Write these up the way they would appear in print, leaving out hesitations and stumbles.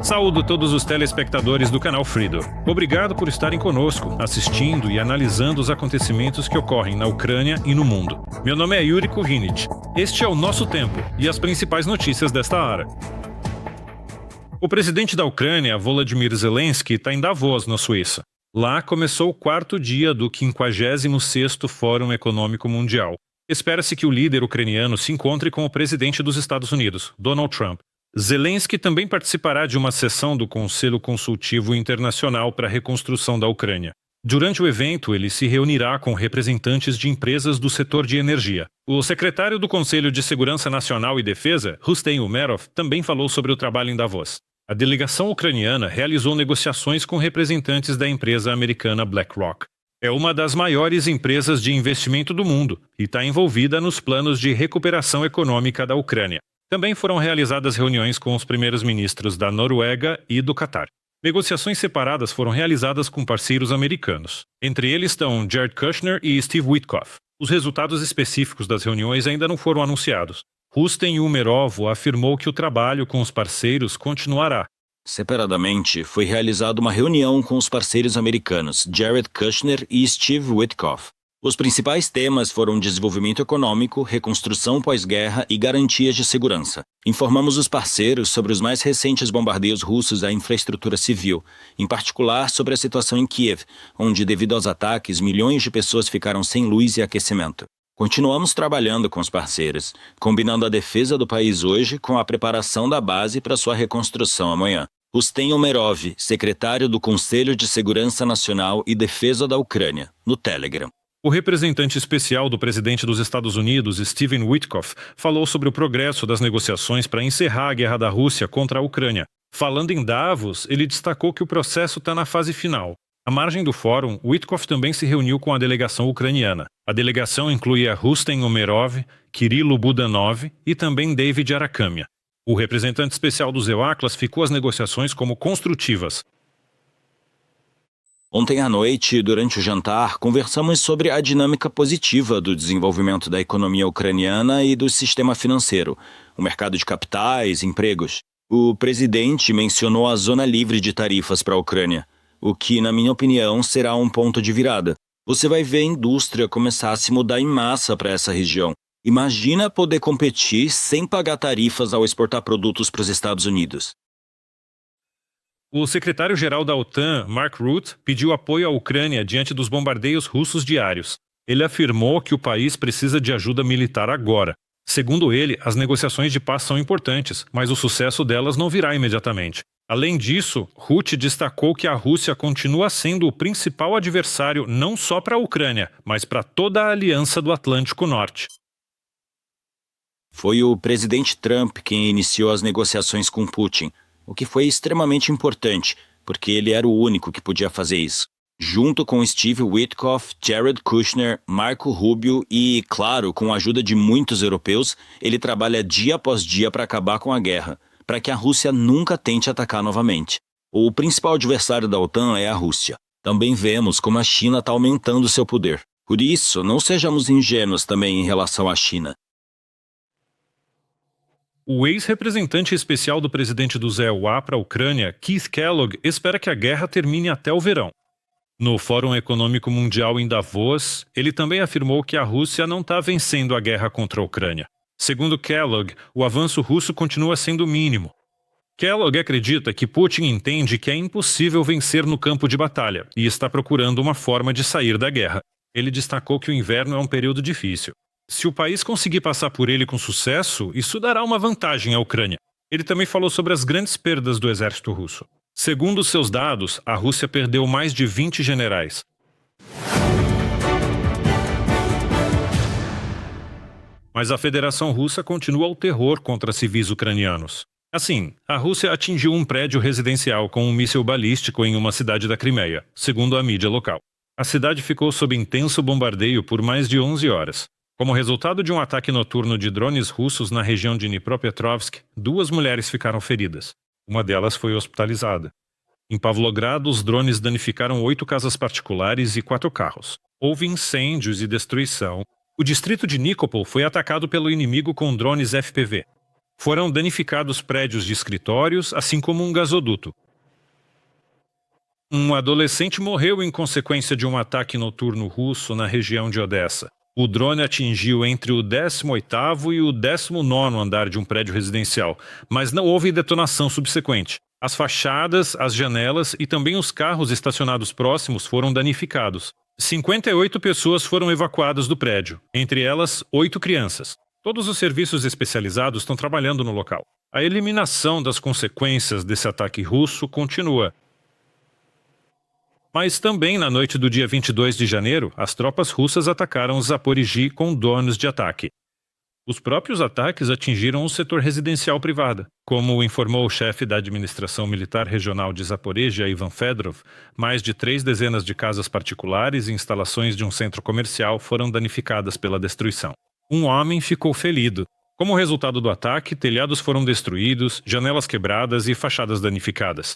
Saúdo todos os telespectadores do canal Freedom. Obrigado por estarem conosco, assistindo e analisando os acontecimentos que ocorrem na Ucrânia e no mundo. Meu nome é Yuri Kurinich. Este é o Nosso Tempo e as principais notícias desta hora. O presidente da Ucrânia, Volodymyr Zelensky, está em Davos, na Suíça. Lá começou o quarto dia do 56º Fórum Econômico Mundial. Espera-se que o líder ucraniano se encontre com o presidente dos Estados Unidos, Donald Trump. Zelensky também participará de uma sessão do Conselho Consultivo Internacional para a Reconstrução da Ucrânia. Durante o evento, ele se reunirá com representantes de empresas do setor de energia. O secretário do Conselho de Segurança Nacional e Defesa, Rustem Umerov, também falou sobre o trabalho em Davos. A delegação ucraniana realizou negociações com representantes da empresa americana BlackRock. É uma das maiores empresas de investimento do mundo e está envolvida nos planos de recuperação econômica da Ucrânia. Também foram realizadas reuniões com os primeiros ministros da Noruega e do Catar. Negociações separadas foram realizadas com parceiros americanos. Entre eles estão Jared Kushner e Steve Witkoff. Os resultados específicos das reuniões ainda não foram anunciados. Rustem Umerov afirmou que o trabalho com os parceiros continuará. Separadamente, foi realizada uma reunião com os parceiros americanos Jared Kushner e Steve Witkoff. Os principais temas foram desenvolvimento econômico, reconstrução pós-guerra e garantias de segurança. Informamos os parceiros sobre os mais recentes bombardeios russos à infraestrutura civil, em particular sobre a situação em Kiev, onde, devido aos ataques, milhões de pessoas ficaram sem luz e aquecimento. Continuamos trabalhando com os parceiros, combinando a defesa do país hoje com a preparação da base para sua reconstrução amanhã. Rustem Umerov, secretário do Conselho de Segurança Nacional e Defesa da Ucrânia, no Telegram. O representante especial do presidente dos Estados Unidos, Steve Witkoff, falou sobre o progresso das negociações para encerrar a guerra da Rússia contra a Ucrânia. Falando em Davos, ele destacou que o processo está na fase final. À margem do fórum, Witkoff também se reuniu com a delegação ucraniana. A delegação incluía Rustem Umerov, Kirilo Budanov e também David Arakamia. O representante especial dos EUA classificou as negociações como construtivas. Ontem à noite, durante o jantar, conversamos sobre a dinâmica positiva do desenvolvimento da economia ucraniana e do sistema financeiro, o mercado de capitais, empregos. O presidente mencionou a zona livre de tarifas para a Ucrânia, o que, na minha opinião, será um ponto de virada. Você vai ver a indústria começar a se mudar em massa para essa região. Imagina poder competir sem pagar tarifas ao exportar produtos para os Estados Unidos. O secretário-geral da OTAN, Mark Rutte, pediu apoio à Ucrânia diante dos bombardeios russos diários. Ele afirmou que o país precisa de ajuda militar agora. Segundo ele, as negociações de paz são importantes, mas o sucesso delas não virá imediatamente. Além disso, Rutte destacou que a Rússia continua sendo o principal adversário não só para a Ucrânia, mas para toda a Aliança do Atlântico Norte. Foi o presidente Trump quem iniciou as negociações com Putin, o que foi extremamente importante, porque ele era o único que podia fazer isso. Junto com Steve Witkoff, Jared Kushner, Marco Rubio e, claro, com a ajuda de muitos europeus, ele trabalha dia após dia para acabar com a guerra, para que a Rússia nunca tente atacar novamente. O principal adversário da OTAN é a Rússia. Também vemos como a China está aumentando seu poder. Por isso, não sejamos ingênuos também em relação à China. O ex-representante especial do presidente do EUA para a Ucrânia, Keith Kellogg, espera que a guerra termine até o verão. No Fórum Econômico Mundial em Davos, ele também afirmou que a Rússia não está vencendo a guerra contra a Ucrânia. Segundo Kellogg, o avanço russo continua sendo mínimo. Kellogg acredita que Putin entende que é impossível vencer no campo de batalha e está procurando uma forma de sair da guerra. Ele destacou que o inverno é um período difícil. Se o país conseguir passar por ele com sucesso, isso dará uma vantagem à Ucrânia. Ele também falou sobre as grandes perdas do exército russo. Segundo seus dados, a Rússia perdeu mais de 20 generais. Mas a Federação Russa continua o terror contra civis ucranianos. Assim, a Rússia atingiu um prédio residencial com um míssil balístico em uma cidade da Crimeia, segundo a mídia local. A cidade ficou sob intenso bombardeio por mais de 11 horas. Como resultado de um ataque noturno de drones russos na região de Dnipropetrovsk, 2 mulheres ficaram feridas. Uma delas foi hospitalizada. Em Pavlogrado, os drones danificaram 8 casas particulares e 4 carros. Houve incêndios e destruição. O distrito de Nikopol foi atacado pelo inimigo com drones FPV. Foram danificados prédios de escritórios, assim como um gasoduto. Um adolescente morreu em consequência de um ataque noturno russo na região de Odessa. O drone atingiu entre o 18º e o 19º andar de um prédio residencial, mas não houve detonação subsequente. As fachadas, as janelas e também os carros estacionados próximos foram danificados. 58 pessoas foram evacuadas do prédio, entre elas 8 crianças. Todos os serviços especializados estão trabalhando no local. A eliminação das consequências desse ataque russo continua. Mas também na noite do dia 22 de janeiro, as tropas russas atacaram Zaporizhzhia com drones de ataque. Os próprios ataques atingiram o setor residencial privado. Como informou o chefe da administração militar regional de Zaporizhzhia, Ivan Fedorov, mais de 3 dezenas de casas particulares e instalações de um centro comercial foram danificadas pela destruição. Um homem ficou ferido. Como resultado do ataque, telhados foram destruídos, janelas quebradas e fachadas danificadas.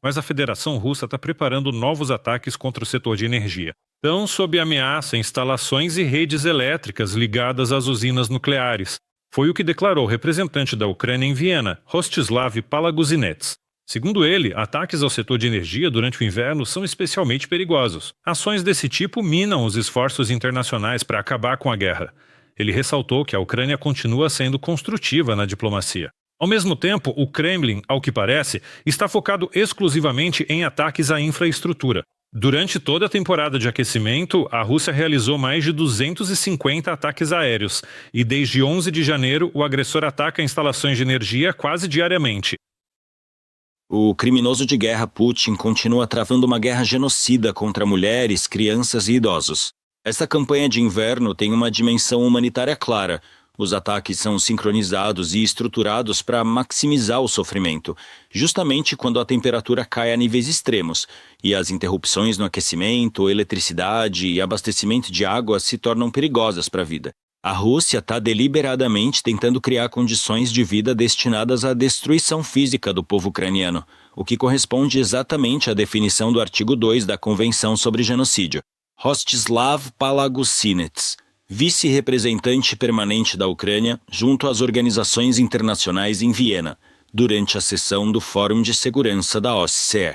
Mas a Federação Russa está preparando novos ataques contra o setor de energia. Estão sob ameaça instalações e redes elétricas ligadas às usinas nucleares. Foi o que declarou o representante da Ucrânia em Viena, Rostislav Palaguzinets. Segundo ele, ataques ao setor de energia durante o inverno são especialmente perigosos. Ações desse tipo minam os esforços internacionais para acabar com a guerra. Ele ressaltou que a Ucrânia continua sendo construtiva na diplomacia. Ao mesmo tempo, o Kremlin, ao que parece, está focado exclusivamente em ataques à infraestrutura. Durante toda a temporada de aquecimento, a Rússia realizou mais de 250 ataques aéreos, e desde 11 de janeiro o agressor ataca instalações de energia quase diariamente. O criminoso de guerra Putin continua travando uma guerra genocida contra mulheres, crianças e idosos. Esta campanha de inverno tem uma dimensão humanitária clara. Os ataques são sincronizados e estruturados para maximizar o sofrimento, justamente quando a temperatura cai a níveis extremos, e as interrupções no aquecimento, eletricidade e abastecimento de água se tornam perigosas para a vida. A Rússia está deliberadamente tentando criar condições de vida destinadas à destruição física do povo ucraniano, o que corresponde exatamente à definição do artigo 2 da Convenção sobre Genocídio. Rostislav Palaguzinets, vice-representante permanente da Ucrânia junto às organizações internacionais em Viena, durante a sessão do Fórum de Segurança da OSCE.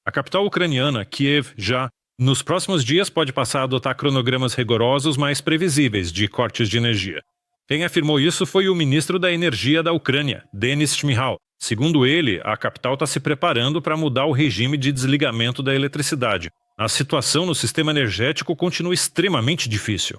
A capital ucraniana, Kiev, já nos próximos dias pode passar a adotar cronogramas rigorosos mais previsíveis de cortes de energia. Quem afirmou isso foi o ministro da Energia da Ucrânia, Denis Shmyhal. Segundo ele, a capital está se preparando para mudar o regime de desligamento da eletricidade. A situação no sistema energético continua extremamente difícil.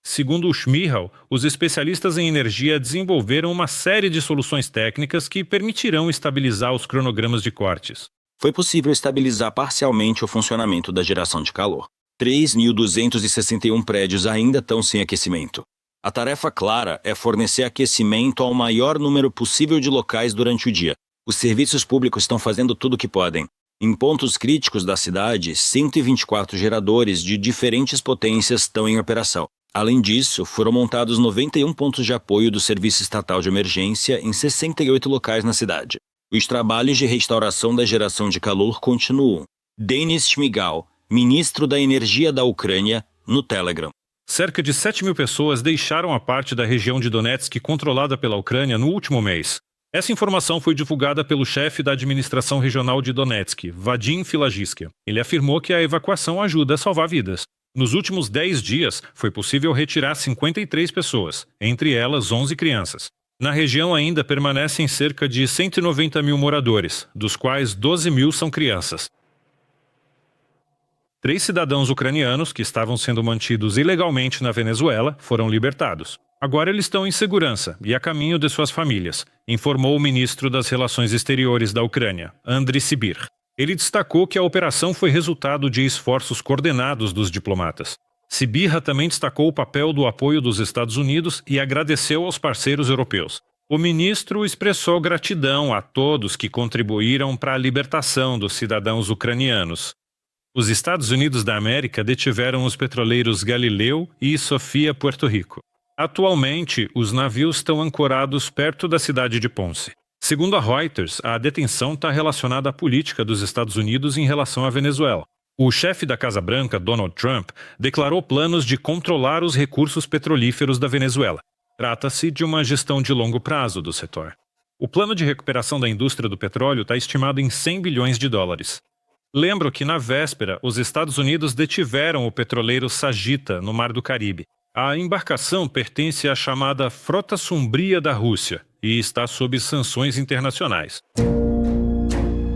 Segundo o Shmyhal, os especialistas em energia desenvolveram uma série de soluções técnicas que permitirão estabilizar os cronogramas de cortes. Foi possível estabilizar parcialmente o funcionamento da geração de calor. 3.261 prédios ainda estão sem aquecimento. A tarefa clara é fornecer aquecimento ao maior número possível de locais durante o dia. Os serviços públicos estão fazendo tudo o que podem. Em pontos críticos da cidade, 124 geradores de diferentes potências estão em operação. Além disso, foram montados 91 pontos de apoio do Serviço Estatal de Emergência em 68 locais na cidade. Os trabalhos de restauração da geração de calor continuam. Denis Shmyhal, ministro da Energia da Ucrânia, no Telegram. Cerca de 7.000 pessoas deixaram a parte da região de Donetsk controlada pela Ucrânia no último mês. Essa informação foi divulgada pelo chefe da administração regional de Donetsk, Vadim Filajisky. Ele afirmou que a evacuação ajuda a salvar vidas. Nos últimos 10 dias, foi possível retirar 53 pessoas, entre elas 11 crianças. Na região ainda permanecem cerca de 190 mil moradores, dos quais 12 mil são crianças. 3 cidadãos ucranianos que estavam sendo mantidos ilegalmente na Venezuela foram libertados. Agora eles estão em segurança e a caminho de suas famílias, informou o ministro das Relações Exteriores da Ucrânia, Andriy Sybiha. Ele destacou que a operação foi resultado de esforços coordenados dos diplomatas. Sybiha também destacou o papel do apoio dos Estados Unidos e agradeceu aos parceiros europeus. O ministro expressou gratidão a todos que contribuíram para a libertação dos cidadãos ucranianos. Os Estados Unidos da América detiveram os petroleiros Galileu e Sofia, Puerto Rico. Atualmente, os navios estão ancorados perto da cidade de Ponce. Segundo a Reuters, a detenção está relacionada à política dos Estados Unidos em relação à Venezuela. O chefe da Casa Branca, Donald Trump, declarou planos de controlar os recursos petrolíferos da Venezuela. Trata-se de uma gestão de longo prazo do setor. O plano de recuperação da indústria do petróleo está estimado em 100 bilhões de dólares. Lembro que, na véspera, os Estados Unidos detiveram o petroleiro Sagita, no Mar do Caribe. A embarcação pertence à chamada Frota Sombria da Rússia e está sob sanções internacionais.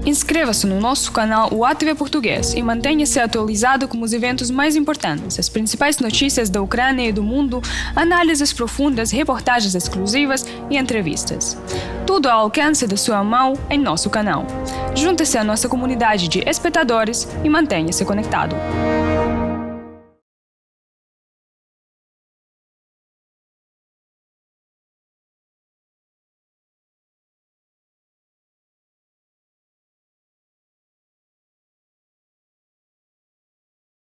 Inscreva-se no nosso canal UATV Português e mantenha-se atualizado com os eventos mais importantes, as principais notícias da Ucrânia e do mundo, análises profundas, reportagens exclusivas e entrevistas. Tudo ao alcance da sua mão em nosso canal. Junte-se à nossa comunidade de espectadores e mantenha-se conectado.